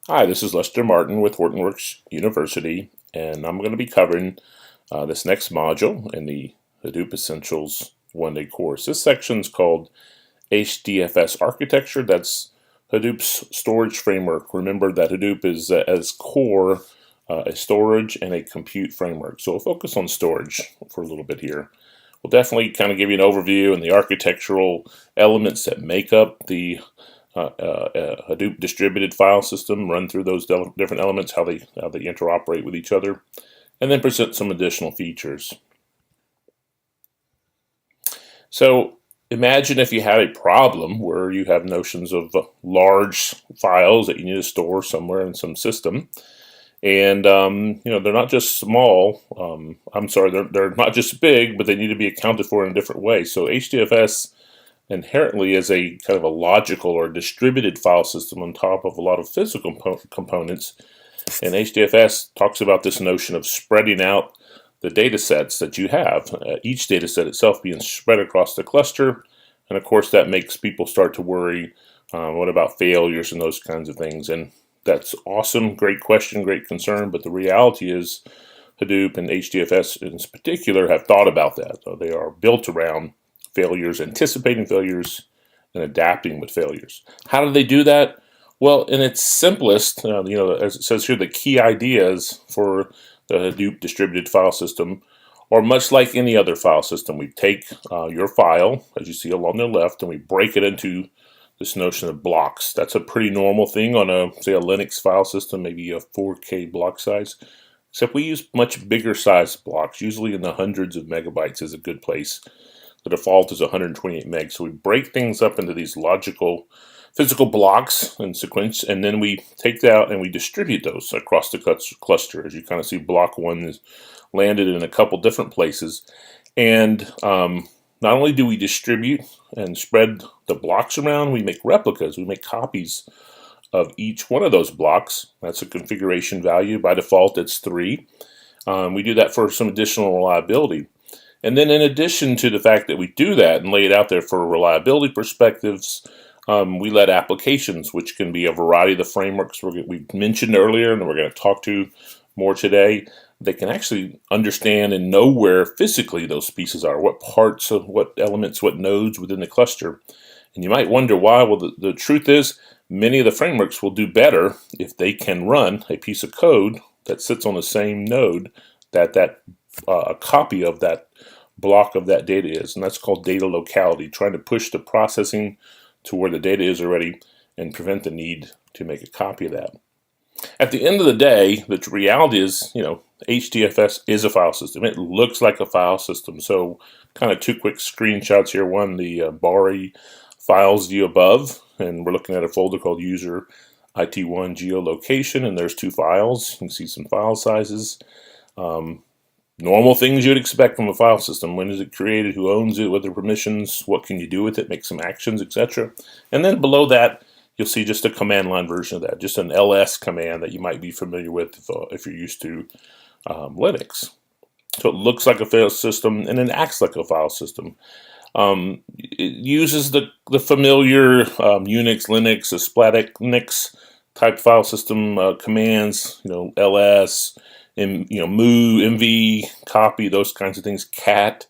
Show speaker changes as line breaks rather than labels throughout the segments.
Hi, this is Lester Martin with Hortonworks University, and I'm going to be covering this next module in the Hadoop Essentials one-day course. This section is called HDFS Architecture. That's Hadoop's storage framework. Remember that Hadoop is as core a storage and a compute framework. So we'll focus on storage for a little bit here. We'll definitely kind of give you an overview and the architectural elements that make up the Hadoop distributed file system, run through those different elements, how they interoperate with each other, and then present some additional features. So imagine if you had a problem where you have notions of large files that you need to store somewhere in some system, and they're not just small. They're not just big, but they need to be accounted for in a different way. So HDFS inherently is a kind of a logical or distributed file system on top of a lot of physical components. And HDFS talks about this notion of spreading out the data sets that you have, each data set itself being spread across the cluster. And of course, that makes people start to worry, what about failures and those kinds of things? And that's awesome, great question, great concern. But the reality is Hadoop and HDFS in particular have thought about that. So they are built around failures, anticipating failures, and adapting with failures. How do they do that? Well, in its simplest, as it says here, the key ideas for the Hadoop distributed file system are much like any other file system. We take your file, as you see along the left, and we break it into this notion of blocks. That's a pretty normal thing on say a Linux file system, maybe a 4K block size. Except we use much bigger size blocks, usually in the hundreds of megabytes is a good place. The default is 128 megs. So we break things up into these logical physical blocks in sequence, and then we take that and we distribute those across the cluster. As you kind of see, block one is landed in a couple different places. And not only do we distribute and spread the blocks around, we make replicas, we make copies of each one of those blocks. That's a configuration value. By default, it's 3. We do that for some additional reliability. And then in addition to the fact that we do that and lay it out there for reliability perspectives, we let applications, which can be a variety of the frameworks we mentioned earlier and we're going to talk to more today, they can actually understand and know where physically those pieces are, what parts of what elements, what nodes within the cluster. And you might wonder why. Well, the truth is many of the frameworks will do better if they can run a piece of code that sits on the same node that a copy of that block of that data is, and that's called data locality, trying to push the processing to where the data is already and prevent the need to make a copy of that. At the end of the day, the reality is, HDFS is a file system. It looks like a file system. So kind of 2 quick screenshots here. One, the Bari files view above, and we're looking at a folder called user IT1 geolocation, and there's 2 files. You can see some file sizes. Normal things you'd expect from a file system. When is it created? Who owns it? What are the permissions? What can you do with it? Make some actions, etc. And then below that, you'll see just a command line version of that, just an ls command that you might be familiar with if you're used to Linux. So it looks like a file system and it acts like a file system. It uses the familiar Unix, Linux, Splatix type file system commands, ls, move, mv, copy, those kinds of things, cat,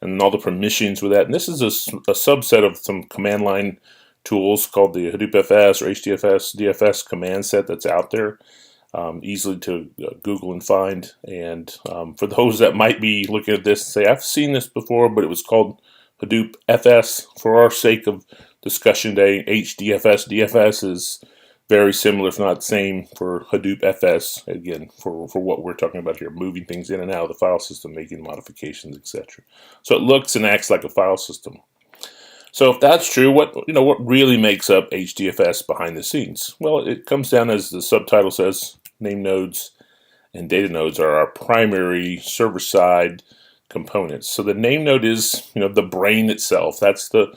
and all the permissions with that. And this is a subset of some command line tools called the Hadoop FS or HDFS DFS command set that's out there, easily to Google and find. And for those that might be looking at this and say, I've seen this before, but it was called Hadoop FS. For our sake of discussion today, HDFS DFS is very similar, if not same, for Hadoop FS, again, for what we're talking about here, moving things in and out of the file system, making modifications, etc. So it looks and acts like a file system. So if that's true, what really makes up HDFS behind the scenes? Well, it comes down, as the subtitle says, name nodes and data nodes are our primary server-side components. So the name node is, the brain itself. That's the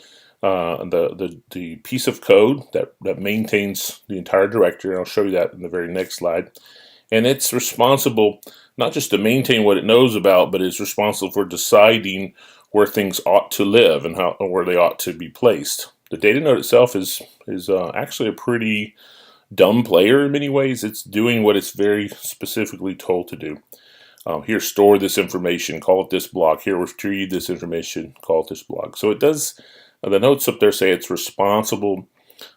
piece of code that maintains the entire directory. And I'll show you that in the very next slide. And it's responsible not just to maintain what it knows about, but it's responsible for deciding where things ought to live and where they ought to be placed. The data node itself is actually a pretty dumb player in many ways. It's doing what it's very specifically told to do. Here, store this information, call it this block. Here, retrieve this information, call it this block. So it does, the notes up there say it's responsible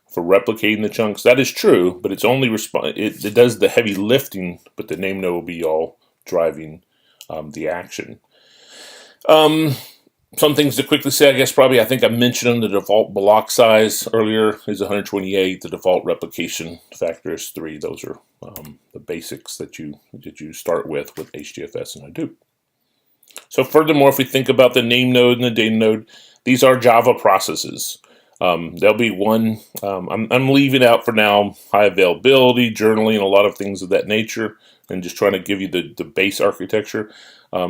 for replicating the chunks. That is true, but it's only it does the heavy lifting, but the name node will be all driving the action. Some things to quickly say, I guess I think I mentioned the default block size earlier is 128. The default replication factor is 3. Those are the basics that you start with HDFS and Hadoop. So furthermore, if we think about the name node and the data node, these are Java processes. There'll be one, I'm leaving out for now high availability, journaling, a lot of things of that nature, and just trying to give you the base architecture.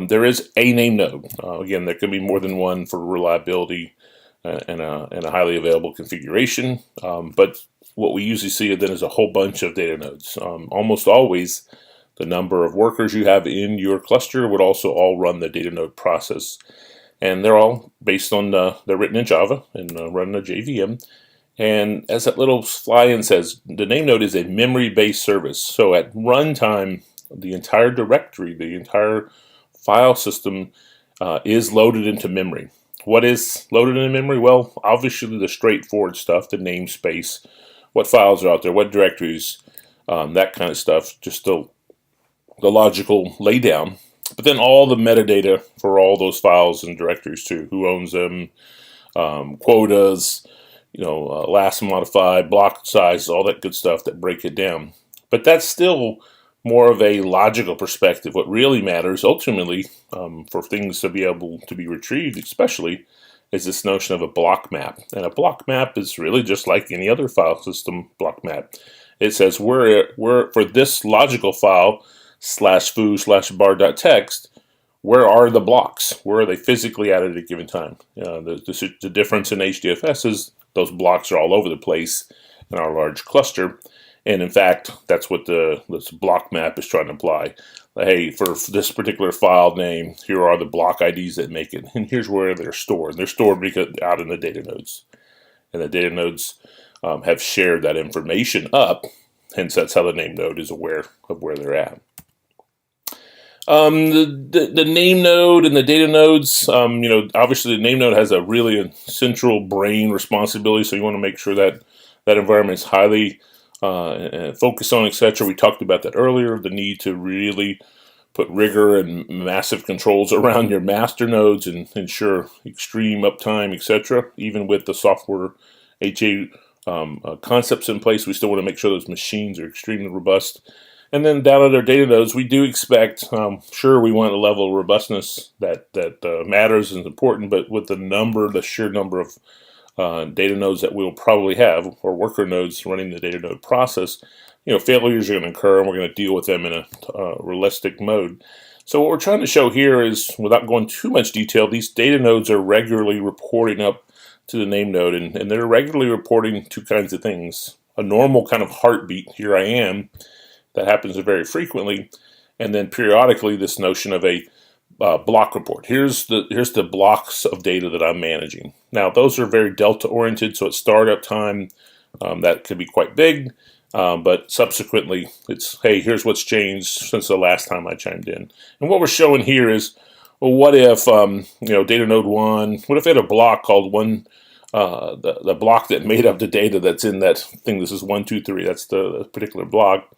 There is a name node. Again, there can be more than one for reliability and a highly available configuration. But what we usually see then is a whole bunch of data nodes. Almost always, the number of workers you have in your cluster would also all run the data node process. And they're all based on, they're written in Java and run a JVM. And as that little fly-in says, the name node is a memory-based service. So at runtime, the entire directory, the entire file system is loaded into memory. What is loaded into memory? Well, obviously the straightforward stuff, the namespace, what files are out there, what directories, that kind of stuff, just the logical laydown. But then all the metadata for all those files and directories too, who owns them, quotas, last modified, block size, all that good stuff that break it down. But that's still more of a logical perspective. What really matters ultimately for things to be able to be retrieved especially is this notion of a block map. And a block map is really just like any other file system block map. It says we're for this logical file /foo/bar.txt, where are the blocks? Where are they physically at a given time? The difference in HDFS is those blocks are all over the place in our large cluster. And in fact, that's what this block map is trying to apply. Hey, for this particular file name, here are the block IDs that make it. And here's where they're stored. They're stored out in the data nodes. And the data nodes have shared that information up. Hence, that's how the name node is aware of where they're at. The name node and the data nodes, obviously the name node has a really central brain responsibility, so you want to make sure that that environment is highly focused on, etc. We talked about that earlier, the need to really put rigor and massive controls around your master nodes and ensure extreme uptime, etc. Even with the software HA concepts in place, we still want to make sure those machines are extremely robust. And then down at our data nodes, we do expect, sure, we want a level of robustness that matters and is important, but with the sheer number of data nodes that we'll probably have, or worker nodes running the data node process, failures are going to occur, and we're going to deal with them in a realistic mode. So what we're trying to show here is, without going too much detail, these data nodes are regularly reporting up to the name node, and they're regularly reporting two kinds of things. A normal kind of heartbeat, here I am, that happens very frequently, and then periodically this notion of a block report. Here's the blocks of data that I'm managing. Now those are very delta oriented, so at startup time that could be quite big, but subsequently it's, hey, here's what's changed since the last time I chimed in. And what we're showing here is, well, what if data node 1, what if it had a block called the block that made up the data that's in that thing. This is 1, 2, 3. That's the particular block.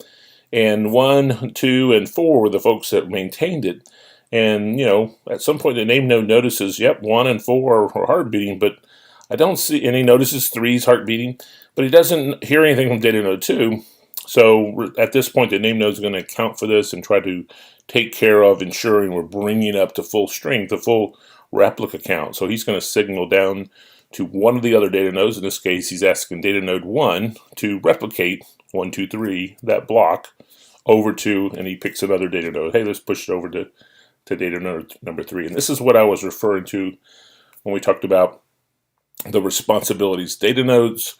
And 1, 2, and 4 were the folks that maintained it. And, at some point the name node notices, yep, 1 and 4 are heartbeating, but I don't see any. Notices 3 is heartbeating, but he doesn't hear anything from data node 2. So at this point, the name node is going to account for this and try to take care of ensuring we're bringing up to full strength, the full replica count. So he's going to signal down to one of the other data nodes. In this case, he's asking data node 1 to replicate 1, 2, 3, that block over to, and he picks another data node. Hey, let's push it over to data node number 3. And this is what I was referring to when we talked about the responsibilities. Data nodes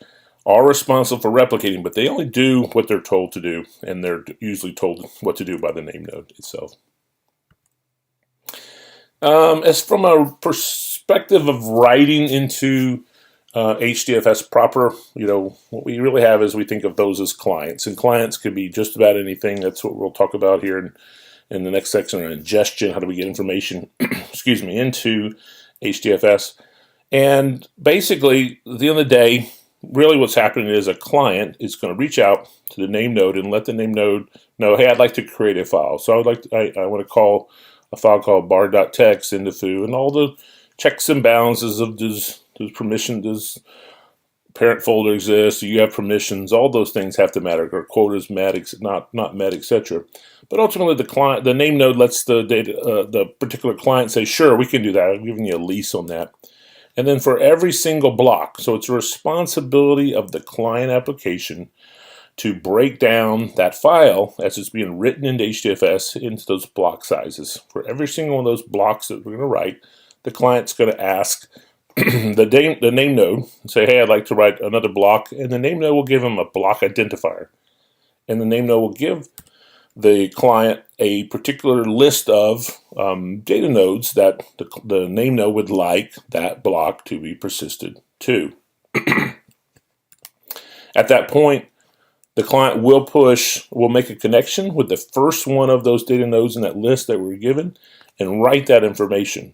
are responsible for replicating, but they only do what they're told to do, and they're usually told what to do by the name node itself. As from a perspective of writing into HDFS proper, what we really have is we think of those as clients, and clients could be just about anything. That's what we'll talk about here in the next section on ingestion. How do we get information, excuse me, into HDFS? And basically, at the end of the day, really what's happening is a client is going to reach out to the name node and let the name node know, hey, I'd like to create a file. So I want to call a file called bar.txt into foo, and all the checks and balances of does permission, does parent folder exist, do you have permissions, all those things have to matter, or quotas met, not met, etc. But ultimately the name node lets the particular client say, sure, we can do that, I'm giving you a lease on that. And then for every single block, so it's a responsibility of the client application to break down that file as it's being written into HDFS into those block sizes. For every single one of those blocks that we're going to write, the client's going to ask the name node and say, hey, I'd like to write another block, and the name node will give them a block identifier. And the name node will give the client a particular list of data nodes that the name node would like that block to be persisted to. At that point, the client will make a connection with the first one of those data nodes in that list that we're given and write that information.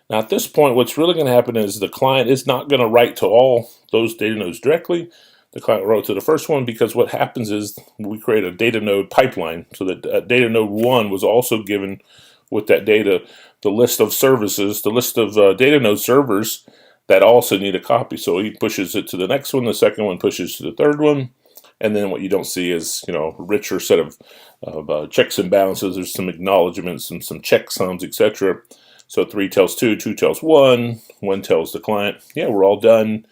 Now at this point, what's really going to happen is the client is not going to write to all those data nodes directly. The client wrote to the first one, because what happens is we create a data node pipeline, so that data node 1 was also given with that data the list of services, the list of data node servers that also need a copy. So he pushes it to the next one, the second one pushes to the third one, and then what you don't see is a richer set of checks and balances. There's some acknowledgments and some checksums, etc. So 3 tells 2, 2 tells 1, 1 tells the client, yeah, we're all done.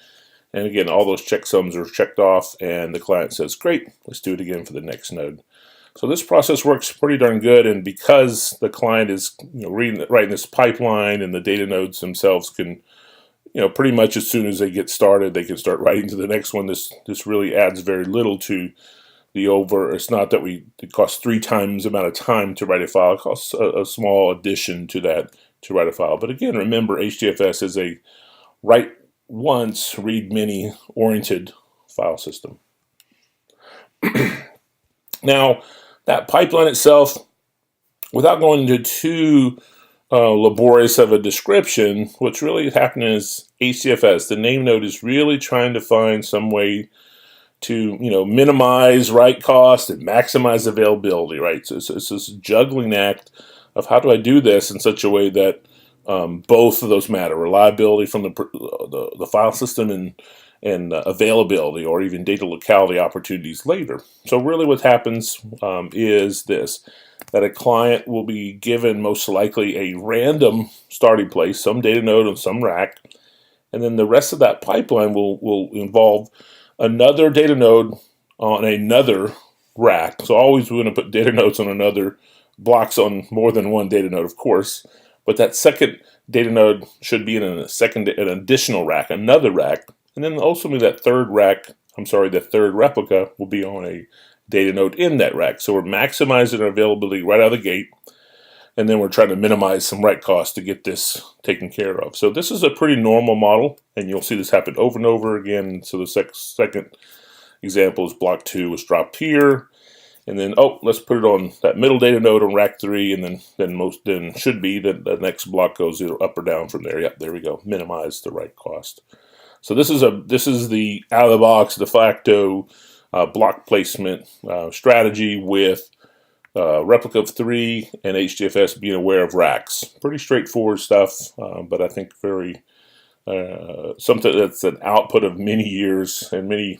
And again, all those checksums are checked off, and the client says, great, let's do it again for the next node. So this process works pretty darn good, and because the client is writing this pipeline, and the data nodes themselves can, pretty much as soon as they get started, they can start writing to the next one. This really adds very little to the it's not that it costs 3 times the amount of time to write a file. It costs a small addition to that to write a file. But again, remember, HDFS is a write once, read many oriented file system. Now, that pipeline itself, without going into too laborious of a description, what's really happening is HDFS, the name node, is really trying to find some way to minimize write cost and maximize availability, right? So it's this juggling act of how do I do this in such a way that both of those matter: reliability from the file system and availability, or even data locality opportunities later. So really what happens is this, that a client will be given most likely a random starting place, some data node on some rack, and then the rest of that pipeline will involve another data node on another rack. So always we're going to put data nodes on another, blocks on more than one data node, of course. But that second data node should be in an additional rack, another rack, and then ultimately that third replica will be on a data node in that rack. So we're maximizing our availability right out of the gate, and then we're trying to minimize some write costs to get this taken care of. So this is a pretty normal model, and you'll see this happen over and over again. So the second example is block 2 was dropped here. And then, let's put it on that middle data node on rack 3, and then should be that the next block goes either up or down from there. Yep, there we go. Minimize the write cost. So this is the out of the box de facto block placement strategy with replica of 3 and HDFS being aware of racks. Pretty straightforward stuff, but I think very something that's an output of many years and many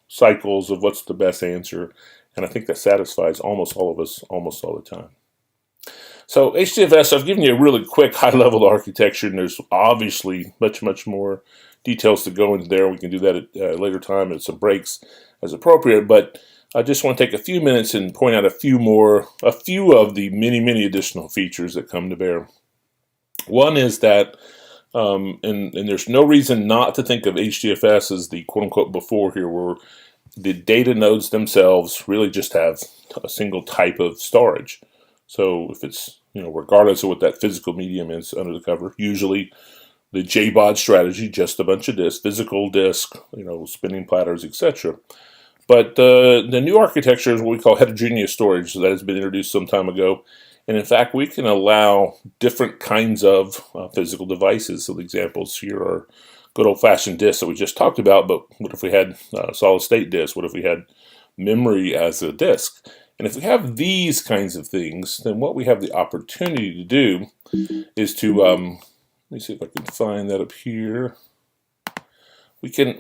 cycles of what's the best answer. And I think that satisfies almost all of us almost all the time. So HDFS, I've given you a really quick high-level architecture, and there's obviously much more details to go into there. We can do that at a later time at some breaks as appropriate, but I just want to take a few minutes and point out a few of the many additional features that come to bear. One is that, and there's no reason not to think of HDFS as the quote-unquote before here, where the data nodes themselves really just have a single type of storage. So if it's, regardless of what that physical medium is under the cover, usually the JBOD strategy, just a bunch of disks, physical disk, spinning platters, etc. But the new architecture is what we call heterogeneous storage that has been introduced some time ago. And in fact, we can allow different kinds of physical devices. So the examples here are good old-fashioned disks that we just talked about, but what if we had solid-state disks? What if we had memory as a disk? And if we have these kinds of things, then what we have the opportunity to do is to, let me see if I can find that up here. We can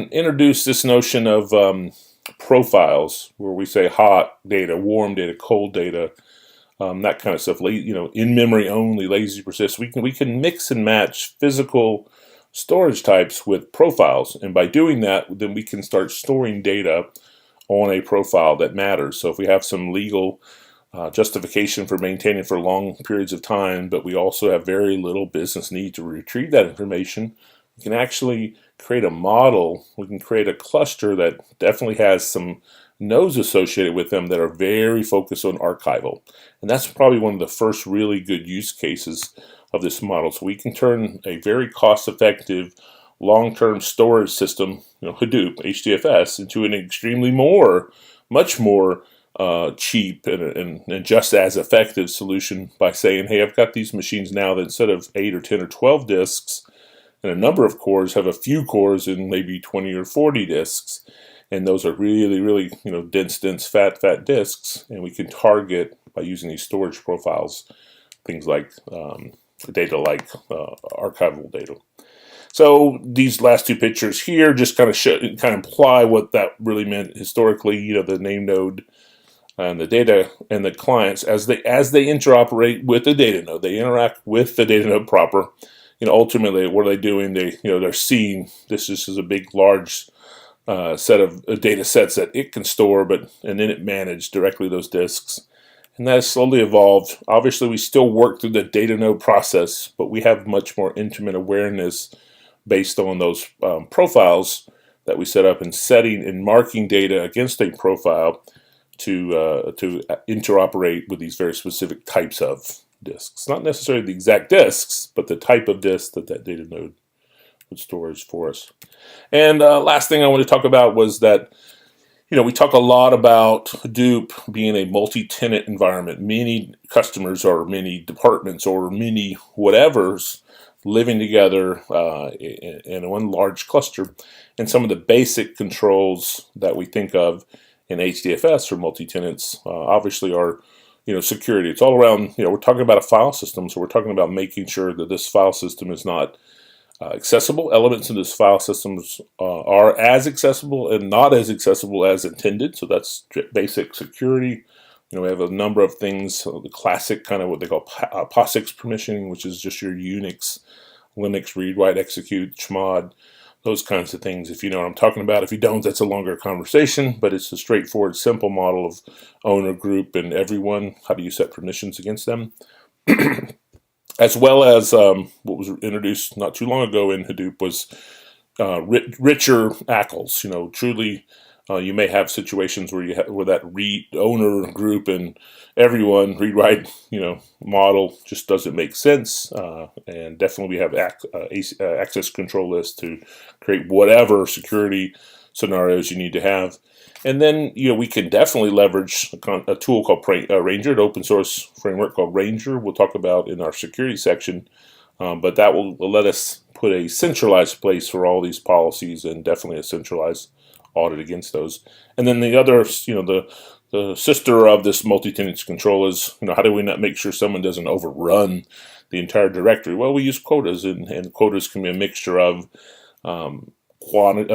introduce this notion of profiles, where we say hot data, warm data, cold data, that kind of stuff. In memory only, lazy persist. We can mix and match physical storage types with profiles, and by doing that, then we can start storing data on a profile that matters. So if we have some legal justification for maintaining for long periods of time, but we also have very little business need to retrieve that information, we can actually create a model. We can create a cluster that definitely has some nodes associated with them that are very focused on archival. And that's probably one of the first really good use cases of this model. So we can turn a very cost-effective long-term storage system, Hadoop, HDFS, into an extremely much more cheap and just as effective solution by saying, hey, I've got these machines now that instead of 8 or 10 or 12 disks and a number of cores, have a few cores and maybe 20 or 40 disks. And those are really, really, dense, fat disks. And we can target, by using these storage profiles, things like data like archival data. So these last two pictures here just kind of imply what that really meant historically. The name node and the data and the clients, as they interoperate with the data node, they interact with the data node proper. Ultimately, what are they doing? They're seeing this is a big, large set of data sets that it can store, and then it managed directly those disks. And that has slowly evolved. Obviously, we still work through the data node process, but we have much more intimate awareness based on those profiles that we set up, and setting and marking data against a profile to interoperate with these very specific types of disks. Not necessarily the exact disks, but the type of disk that data node would store for us. And last thing I want to talk about was that we talk a lot about Hadoop being a multi-tenant environment. Many customers or many departments or many whatevers living together in one large cluster. And some of the basic controls that we think of in HDFS for multi-tenants obviously are security. It's all around, we're talking about a file system, so we're talking about making sure that this file system is not accessible. Elements in this file systems are as accessible and not as accessible as intended. So that's basic security. We have a number of things, the classic kind of what they call POSIX permissioning, which is just your Unix, Linux, read, write, execute, chmod, those kinds of things. If you know what I'm talking about. If you don't, that's a longer conversation, but it's a straightforward, simple model of owner, group, and everyone. How do you set permissions against them? As well as what was introduced not too long ago in Hadoop was richer ACLs. Truly, you may have situations where where that owner group and everyone read write model just doesn't make sense, and definitely we have access control lists to create whatever security scenarios you need to have. And then we can definitely leverage a tool called Ranger, an open source framework called Ranger. We'll talk about in our security section, but that will let us put a centralized place for all these policies, and definitely a centralized audit against those. And then the other, the sister of this multi-tenancy control is, how do we not make sure someone doesn't overrun the entire directory? Well, we use quotas, and quotas can be a mixture of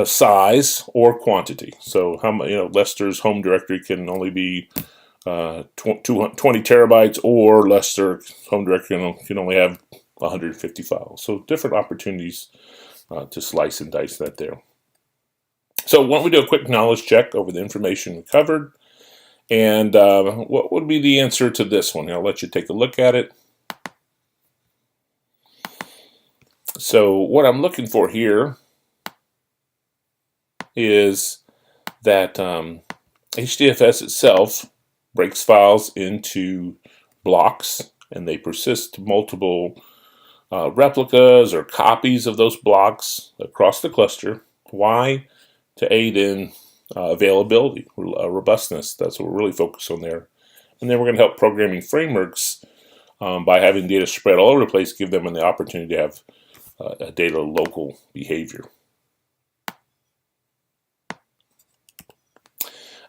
size or quantity. So how Lester's home directory can only be 20 terabytes, or Lester home directory can only have 150 files. So different opportunities to slice and dice that there. So why don't we do a quick knowledge check over the information we covered, and what would be the answer to this one? I'll let you take a look at it. So what I'm looking for here is that HDFS itself breaks files into blocks, and they persist multiple replicas or copies of those blocks across the cluster. Why? To aid in availability, robustness. That's what we're really focused on there. And then we're going to help programming frameworks by having data spread all over the place, give them the opportunity to have a data local behavior.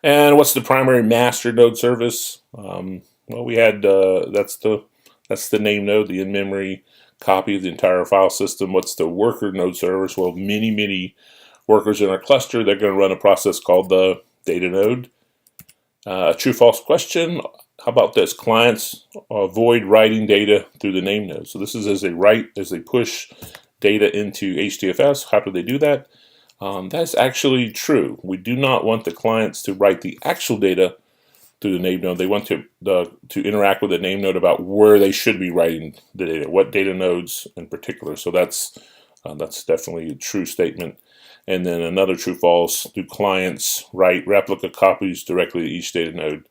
And what's the primary master node service? Well, we had that's the name node, the in-memory copy of the entire file system. What's the worker node service? Well, many workers in our cluster, they're going to run a process called the data node. True-false question. How about this? Clients avoid writing data through the name node. So this is as they push data into HDFS. How do they do that? That's actually true. We do not want the clients to write the actual data through the name node. They want to interact with the name node about where they should be writing the data, what data nodes in particular. So that's definitely a true statement. And then another true-false: do clients write replica copies directly to each data node?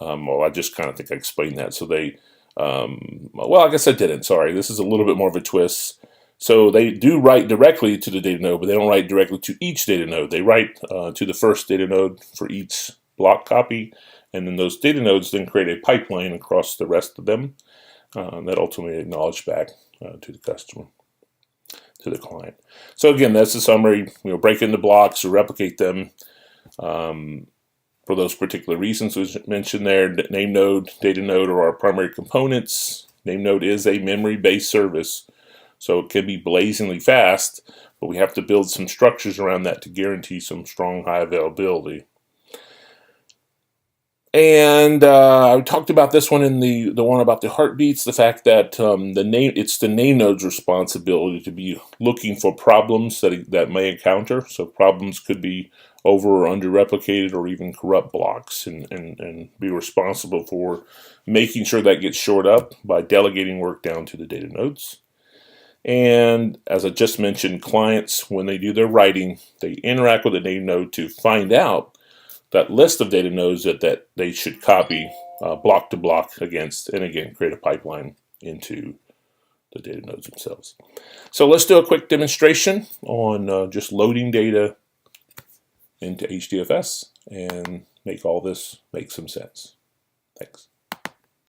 Well, I just kind of think I explained that. So they, well, I guess I didn't. Sorry, this is a little bit more of a twist. So they do write directly to the data node, but they don't write directly to each data node. They write to the first data node for each block copy, and then those data nodes then create a pipeline across the rest of them that ultimately acknowledge back to the customer, to the client. So again, that's the summary. Break into blocks or replicate them for those particular reasons we mentioned there. Name node, data node are our primary components. Name node is a memory-based service, so it can be blazingly fast, but we have to build some structures around that to guarantee some strong high availability. And I talked about this one in the one about the heartbeats, the fact that it's the name node's responsibility to be looking for problems that may encounter. So problems could be over or under replicated or even corrupt blocks, and be responsible for making sure that gets shored up by delegating work down to the data nodes. And as I just mentioned, clients, when they do their writing, they interact with the name node to find out that list of data nodes that they should copy block to block against, and again, create a pipeline into the data nodes themselves. So let's do a quick demonstration on just loading data into HDFS and make all this make some sense. Thanks.